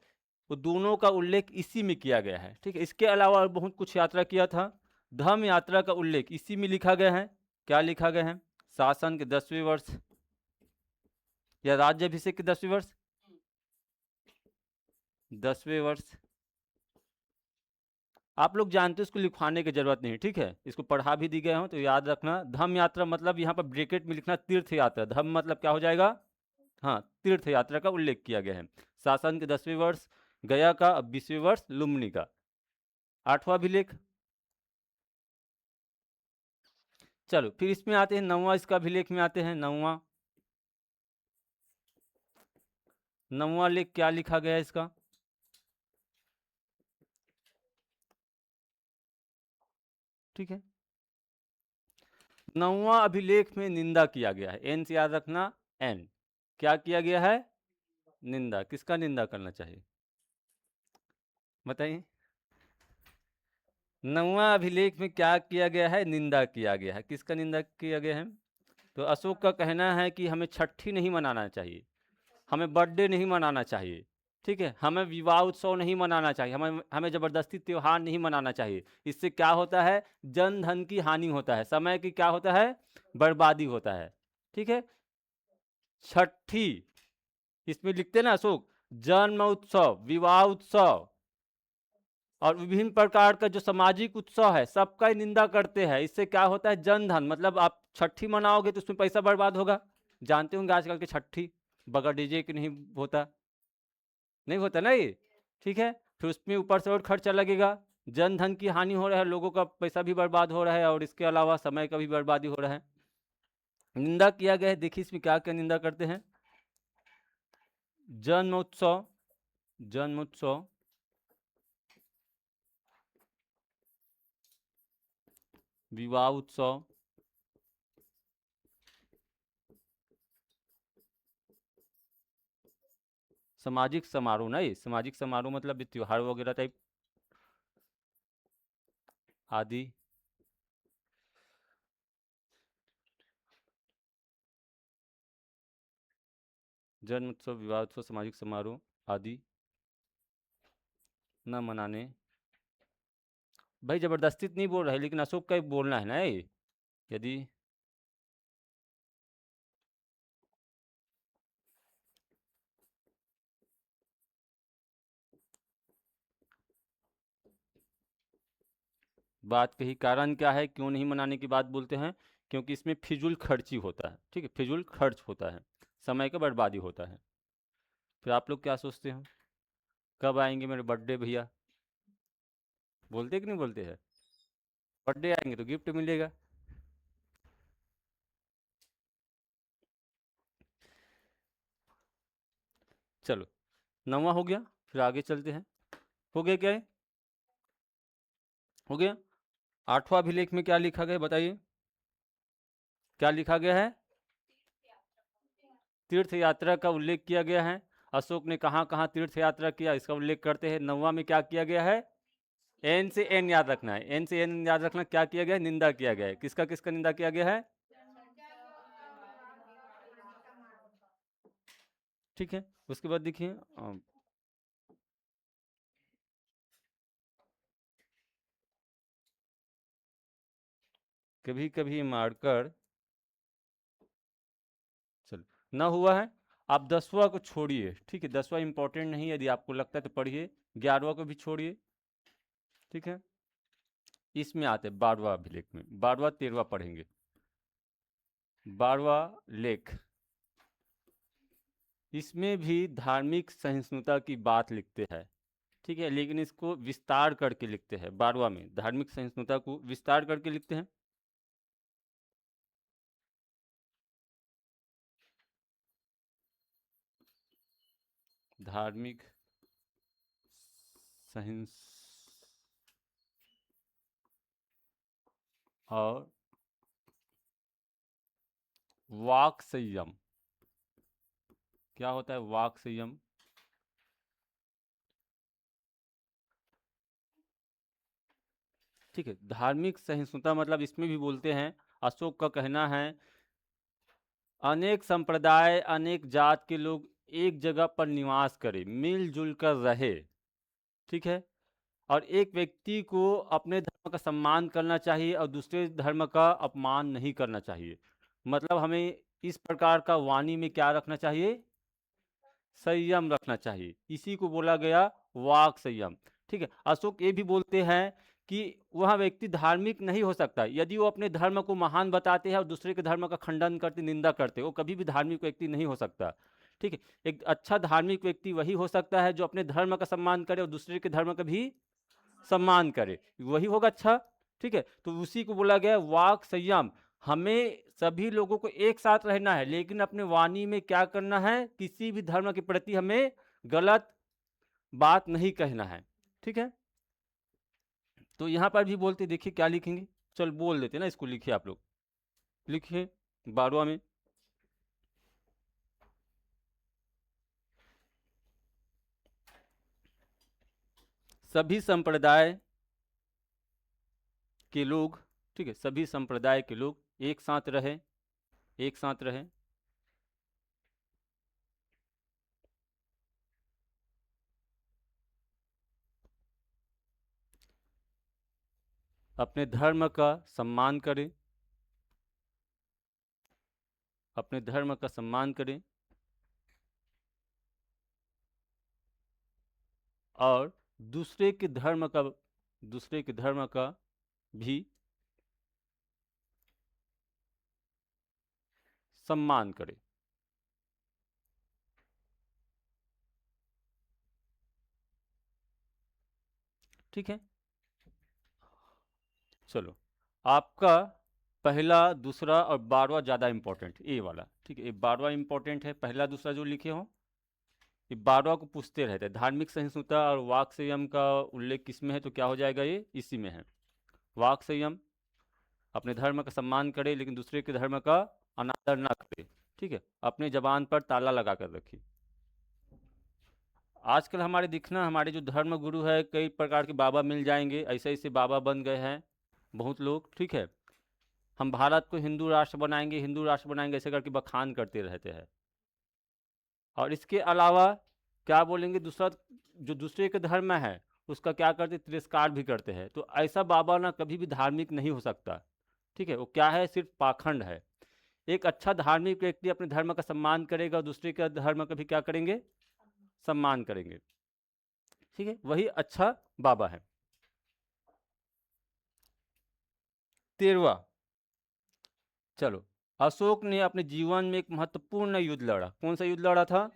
वो दोनों का उल्लेख इसी में किया गया है, ठीक है। इसके अलावा और बहुत कुछ यात्रा किया था, धम्म यात्रा का उल्लेख इसी में लिखा गया है। क्या लिखा गया है, शासन के 10वें वर्ष या राज्याभिषेक के 10वें वर्ष, 10वें वर्ष, आप लोग जानते हो, इसको लिखवाने की जरूरत नहीं, ठीक है, इसको पढ़ा भी दी गए हो तो याद रखना। धम्म यात्रा मतलब यहाँ पर ब्रैकेट में लिखना तीर्थ यात्रा, धम्म मतलब क्या हो जाएगा, हाँ तीर्थ यात्रा का उल्लेख किया गया है। शासन के 10वें वर्ष गया का, अब 20वें वर्ष लुम्बिनी का। 8वां अभिलेख, चलो फिर इसमें आते हैं 9वां, इसका अभिलेख में आते हैं 9वां। 9वां लेख क्या लिखा गया है इसका, ठीक है। 9वां अभिलेख में निंदा किया गया है, एन से याद रखना, एन, क्या किया गया है, निंदा। किसका निंदा करना चाहिए बताइए, 9वां अभिलेख में क्या किया गया है, निंदा किया गया है। किसका निंदा किया गया है, तो अशोक का कहना है कि हमें छठी नहीं मनाना चाहिए, हमें बर्थडे नहीं मनाना चाहिए, ठीक है, हमें विवाह उत्सव नहीं मनाना चाहिए, हमें हमें ज़बरदस्ती त्यौहार नहीं मनाना चाहिए। इससे क्या होता है, जन धन की हानि होता है, समय की क्या होता है, बर्बादी होता है, ठीक है। छठी, इसमें लिखते ना अशोक, जन्म उत्सव, विवाह उत्सव और विभिन्न प्रकार का जो सामाजिक उत्सव है सबका ही निंदा करते हैं। इससे क्या होता है, जन धन, मतलब आप छठी मनाओगे तो उसमें पैसा बर्बाद होगा। जानते होंगे आजकल की छठी बगैर डीजे की नहीं होता, नहीं होता ना ये, ठीक है। फिर उसमें ऊपर से और खर्चा लगेगा, जन धन की हानि हो रहा है, लोगों का पैसा भी बर्बाद हो रहा है और इसके अलावा समय का भी बर्बादी हो रहा है। निंदा किया गया है, देखिए इसमें क्या क्या निंदा करते हैं। जन्मोत्सव, जन्मोत्सव, विवाह उत्सव, सामाजिक समारोह, नहीं सामाजिक समारोह मतलब ये त्योहार वगैरह टाइप आदि, जन्म उत्सव, विवाह उत्सव, सामाजिक समारोह आदि न मनाने। भाई जबरदस्ती तो नहीं बोल रहे, लेकिन अशोक का ही बोलना है ना ये। यदि बात कही, कारण क्या है, क्यों नहीं मनाने की बात बोलते हैं, क्योंकि इसमें फिजूल खर्ची होता है, ठीक है, फिजूल खर्च होता है, समय का बर्बादी होता है। फिर आप लोग क्या सोचते हो, कब आएंगे मेरे बर्थडे भैया, बोलते कि नहीं बोलते हैं, बर्थडे आएंगे तो गिफ्ट मिलेगा। चलो, नौवां हो गया, फिर आगे चलते हैं। हो गया क्या है, हो गया। आठवां अभिलेख में क्या लिखा गया बताइए, क्या लिखा गया है, तीर्थ यात्रा का उल्लेख किया गया है। अशोक ने कहाँ कहाँ तीर्थ यात्रा किया इसका उल्लेख करते हैं। नौवां में क्या किया गया है, एन से एन याद रखना है, एन से एन याद रखना, क्या किया गया है, निंदा किया गया है, किसका किसका निंदा किया गया है, ठीक है। उसके बाद देखिए कभी कभी मारकर, चलो ना हुआ है। आप 10वां को छोड़िए, ठीक है, 10वां इंपॉर्टेंट नहीं है, यदि आपको लगता है तो पढ़िए। 11वां को भी छोड़िए, ठीक है। इसमें आते 12वां अभिलेख में, 12वां 13वां पढ़ेंगे। 12वां लेख, इसमें भी धार्मिक सहिष्णुता की बात लिखते हैं, ठीक है, लेकिन इसको विस्तार करके लिखते हैं। 12वां में धार्मिक सहिष्णुता को विस्तार करके लिखते हैं। धार्मिक सहिष्णुता और वाक संयम, क्या होता है वाक संयम, ठीक है। धार्मिक सहिष्णुता मतलब इसमें भी बोलते हैं, अशोक का कहना है अनेक संप्रदाय अनेक जात के लोग एक जगह पर निवास करें, मिलजुल कर रहे, ठीक है। और एक व्यक्ति को अपने धर्म का सम्मान करना चाहिए और दूसरे धर्म का अपमान नहीं करना चाहिए। मतलब हमें इस प्रकार का वाणी में क्या रखना चाहिए, संयम रखना चाहिए, इसी को बोला गया वाक संयम, ठीक है। अशोक ये भी बोलते हैं कि वह व्यक्ति धार्मिक नहीं हो सकता यदि वो अपने धर्म को महान बताते हैं और दूसरे के धर्म का खंडन करते, निंदा करते, वो कभी भी धार्मिक व्यक्ति नहीं हो सकता, ठीक है। एक अच्छा धार्मिक व्यक्ति वही हो सकता है जो अपने धर्म का सम्मान करे और दूसरे के धर्म का भी सम्मान करे, वही होगा अच्छा, ठीक है। तो उसी को बोला गया वाक संयम। हमें सभी लोगों को एक साथ रहना है, लेकिन अपने वाणी में क्या करना है, किसी भी धर्म के प्रति हमें गलत बात नहीं कहना है, ठीक है। तो यहां पर भी बोलते, देखिए क्या लिखेंगे, चल बोल देते ना, इसको लिखिए आप लोग, लिखिए 12वां में, सभी संप्रदाय के लोग, ठीक है, सभी संप्रदाय के लोग एक साथ रहे, एक साथ रहे, अपने धर्म का सम्मान करें, अपने धर्म का सम्मान करें और दूसरे के धर्म का भी सम्मान करे। ठीक है, चलो आपका पहला, दूसरा और 12वां ज़्यादा इंपॉर्टेंट, ए वाला। ठीक है, ये 12वां इंपॉर्टेंट है, पहला दूसरा जो लिखे हो ये 12वां को पूछते रहते हैं। धार्मिक सहिष्णुता और वाक संयम का उल्लेख किस में है, तो क्या हो जाएगा, ये इसी में है। वाक संयम, अपने धर्म का सम्मान करे लेकिन दूसरे के धर्म का अनादर ना करे। ठीक है, अपने जबान पर ताला लगा कर रखिए। आजकल हमारे दिखना, हमारे जो धर्म गुरु है, कई प्रकार के बाबा मिल जाएंगे, ऐसे ऐसे बाबा बन गए हैं बहुत लोग। ठीक है, हम भारत को हिंदू राष्ट्र बनाएंगे, हिंदू राष्ट्र बनाएंगे, ऐसे करके बखान करते रहते हैं। और इसके अलावा क्या बोलेंगे, दूसरा जो दूसरे के धर्म में है उसका क्या करते, तिरस्कार भी करते हैं। तो ऐसा बाबा ना कभी भी धार्मिक नहीं हो सकता। ठीक है, वो क्या है, सिर्फ पाखंड है। एक अच्छा धार्मिक व्यक्ति अपने धर्म का सम्मान करेगा और दूसरे का धर्म का भी क्या करेंगे, सम्मान करेंगे। ठीक है, वही अच्छा बाबा है। 13वां, चलो, अशोक ने अपने जीवन में एक महत्वपूर्ण युद्ध लड़ा। कौन सा युद्ध लड़ा था,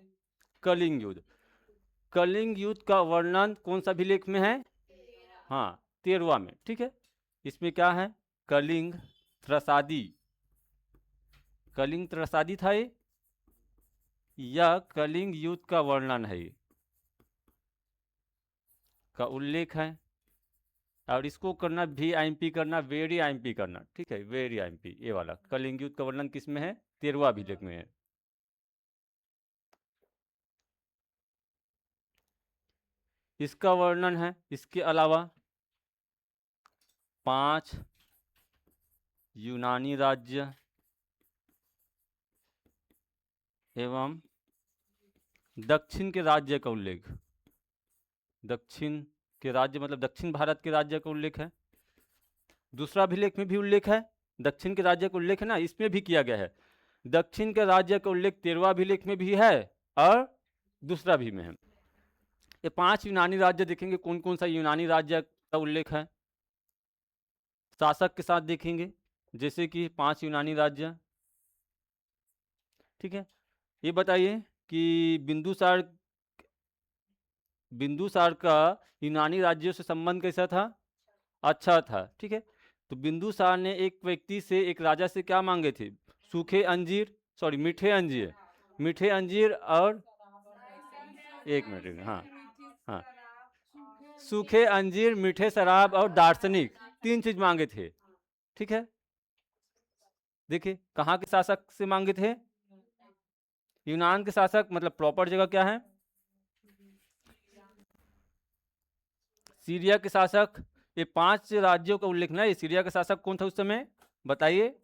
कलिंग युद्ध। कलिंग युद्ध का वर्णन कौन सा अभिलेख में है, हाँ 13वां में। ठीक है, इसमें क्या है, कलिंग त्रसादी, कलिंग त्रसादी था ये, या कलिंग युद्ध का वर्णन है, ये का उल्लेख है। और इसको करना VIMP करना, वेरी IMP करना। ठीक है, वेरी IMP, ये वाला कलिंग युद्ध का वर्णन किस में है, 13वां अभिलेख में है। इसका वर्णन है, इसके अलावा 5 यूनानी राज्य एवं दक्षिण के राज्य का उल्लेख। दक्षिण के राज्य मतलब दक्षिण भारत के राज्य का उल्लेख है। दूसरा अभिलेख में भी उल्लेख है, दक्षिण के राज्य का उल्लेख है ना, इसमें भी किया गया है। दक्षिण के राज्य का उल्लेख 13वां अभिलेख में भी है और दूसरा भी में है। ये 5 यूनानी राज्य देखेंगे, कौन कौन सा यूनानी राज्य का उल्लेख है, शासक के साथ देखेंगे, जैसे कि 5 यूनानी राज्य। ठीक है, ये बताइए कि बिंदुसार का यूनानी राज्यों से संबंध कैसा था, अच्छा था। ठीक है, तो बिंदुसार ने एक व्यक्ति से, एक राजा से क्या मांगे थे, सूखे अंजीर, सॉरी मीठे अंजीर, मीठे अंजीर और एक मिनट, हाँ हाँ, सूखे अंजीर, मीठे शराब और दार्शनिक, 3 चीज मांगे थे। ठीक है, देखिए कहाँ के शासक से मांगे थे, यूनान के शासक, मतलब प्रॉपर जगह क्या है, सीरिया के शासक। ये 5 राज्यों का उल्लेख ना, ये सीरिया का शासक कौन था उस समय, बताइए,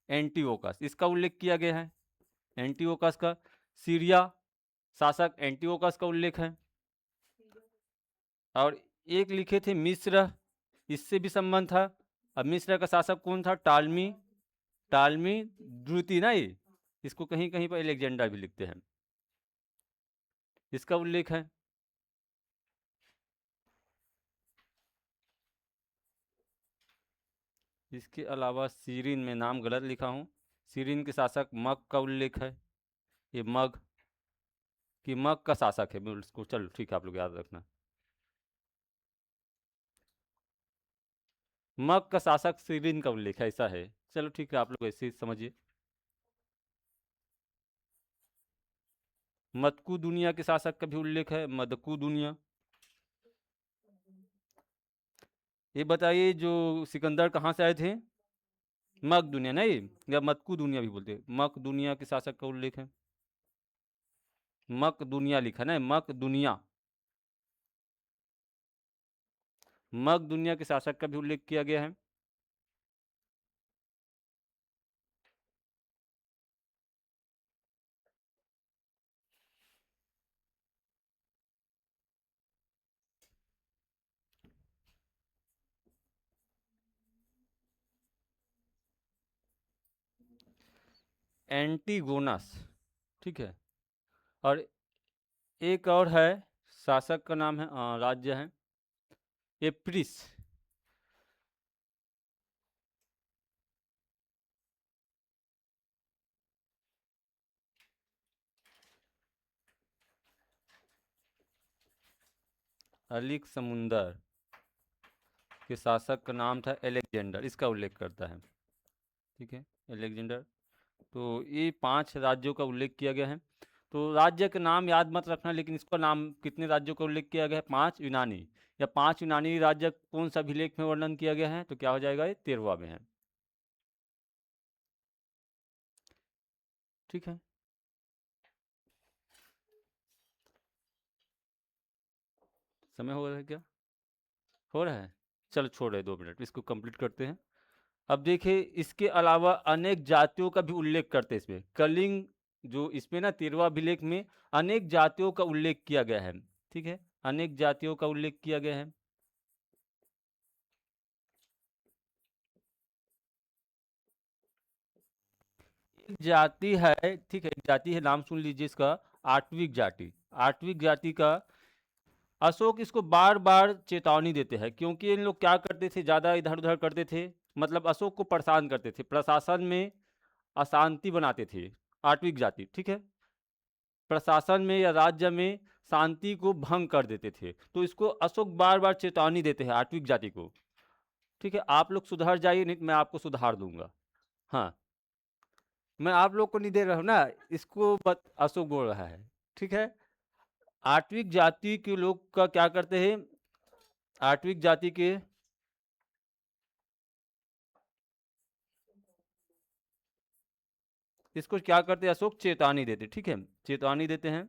एंटीओकस, इसका उल्लेख किया गया है, एंटीओकस का। सीरिया शासक एंटीओकस का उल्लेख है। और एक लिखे थे मिस्र, इससे भी संबंध था। अब मिस्र का शासक कौन था, टालमी, टालमी द्रुति ना, ये इसको कहीं कहीं पर एलेक्जेंडर भी लिखते हैं, इसका उल्लेख है। इसके अलावा सीरिन में नाम गलत लिखा हूँ, सीरिन के शासक मग का उल्लेख है। ये मग कि मग का शासक है, मैं उसको, चलो ठीक है, आप लोग याद रखना, मग का शासक सीरिन का उल्लेख है, ऐसा है। चलो ठीक है, आप लोग ऐसे ही समझिए। मदकू दुनिया के शासक का भी उल्लेख है, मदकू दुनिया। ये बताइए जो सिकंदर कहाँ से आए थे, मक दुनिया नहीं, या मदकू दुनिया भी बोलते हैं, मक दुनिया के शासक का उल्लेख है। मक दुनिया लिखा ना, मक दुनिया, मक दुनिया के शासक का भी उल्लेख किया गया है। एंटीगोनस, ठीक है। और एक और है शासक का नाम है, राज्य है एप्रिस। अलिक समुंदर के शासक का नाम था एलेक्जेंडर, इसका उल्लेख करता है। ठीक है, एलेक्जेंडर। तो ये 5 राज्यों का उल्लेख किया गया है। तो राज्य के नाम याद मत रखना, लेकिन इसका नाम कितने राज्यों का उल्लेख किया गया है? 5 यूनानी, या 5 यूनानी राज्य कौन सा अभिलेख में वर्णन किया गया है? तो क्या हो जाएगा? ये 13वां में है। ठीक है, समय हो रहा है क्या? हो रहा है, चलो छोड़ रहे 2 मिनट, इसको कंप्लीट करते हैं। अब देखिए, इसके अलावा अनेक जातियों का भी उल्लेख करते हैं इसमें। कलिंग जो इसमें ना 13वां अभिलेख में अनेक जातियों का उल्लेख किया गया है। ठीक है, अनेक जातियों का उल्लेख किया गया है। एक जाति है, ठीक है, एक जाति है, नाम सुन लीजिए इसका, आठवीं जाति। आठवीं जाति का अशोक इसको बार बार चेतावनी देते हैं, क्योंकि इन लोग क्या करते थे, ज़्यादा इधर उधर करते थे, मतलब अशोक को परेशान करते थे, प्रशासन में अशांति बनाते थे। आठवीं जाति, ठीक है, प्रशासन में या राज्य में शांति को भंग कर देते थे। तो इसको अशोक बार बार चेतावनी देते हैं आठवीं जाति को। ठीक है, आप लोग सुधर जाइए, नहीं तो मैं आपको सुधार दूंगा। हाँ, मैं आप लोग को नहीं दे रहा हूँ ना, इसको अशोक बोल रहा है। ठीक है, आठवीं जाति के लोग का क्या करते हैं, आठवीं जाति के इसको क्या करते हैं, अशोक चेतावनी देते। ठीक है, चेतावनी देते हैं,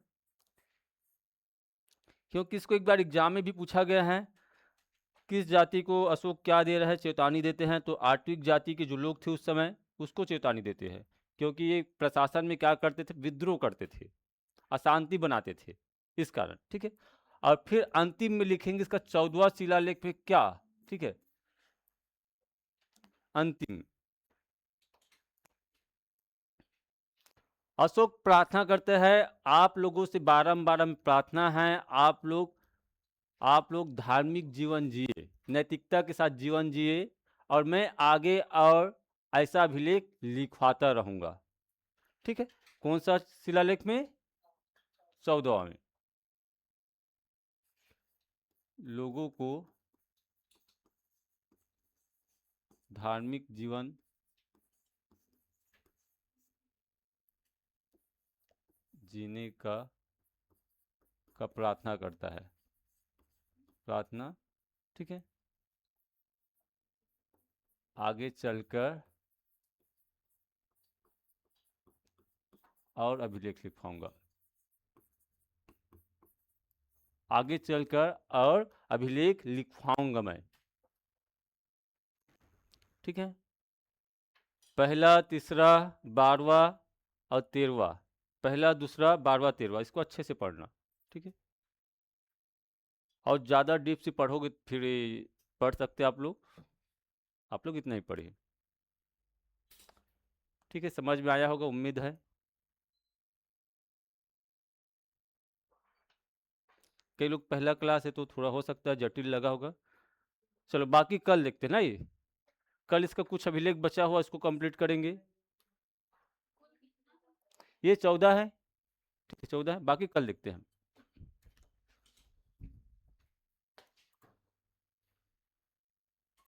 क्योंकि इसको एक बार एग्जाम में भी पूछा गया है, किस जाति को अशोक क्या दे रहा है, चेतावनी देते हैं। तो आठवीं जाति के जो लोग थे उस समय, उसको चेतावनी देते हैं, क्योंकि ये प्रशासन में क्या करते थे, विद्रोह करते थे, अशांति बनाते थे, इस कारण। ठीक है, और फिर अंतिम में लिखेंगे इसका 14वां शिलालेख में क्या। ठीक है, अंतिम अशोक प्रार्थना करते हैं, आप लोगों से बारंबार प्रार्थना है, आप लोग धार्मिक जीवन जिए, नैतिकता के साथ जीवन जिए, और मैं आगे और ऐसा अभिलेख लिखवाता रहूंगा। ठीक है, कौन सा शिलालेख में? 14वां में। लोगों को धार्मिक जीवन जीने का प्रार्थना करता है, प्रार्थना। ठीक है, आगे चलकर और अभिलेख लिखवाऊंगा, आगे चलकर और अभिलेख लिखवाऊंगा मैं। ठीक है, पहला, तीसरा, 12वां और 13वां, पहला, दूसरा, 12वां, 13वां, इसको अच्छे से पढ़ना। ठीक है, और ज़्यादा डीप से पढ़ोगे फिर पढ़ सकते आप लोग इतना ही पढ़िए। ठीक है, समझ में आया होगा, उम्मीद है। कई लोग पहला क्लास है तो थोड़ा हो सकता है जटिल लगा होगा। चलो बाकी कल देखते हैं ना, ये कल इसका कुछ अभिलेख बचा हुआ, इसको कंप्लीट करेंगे। ये 14 है, ठीक है, 14 है, बाकी कल देखते हैं।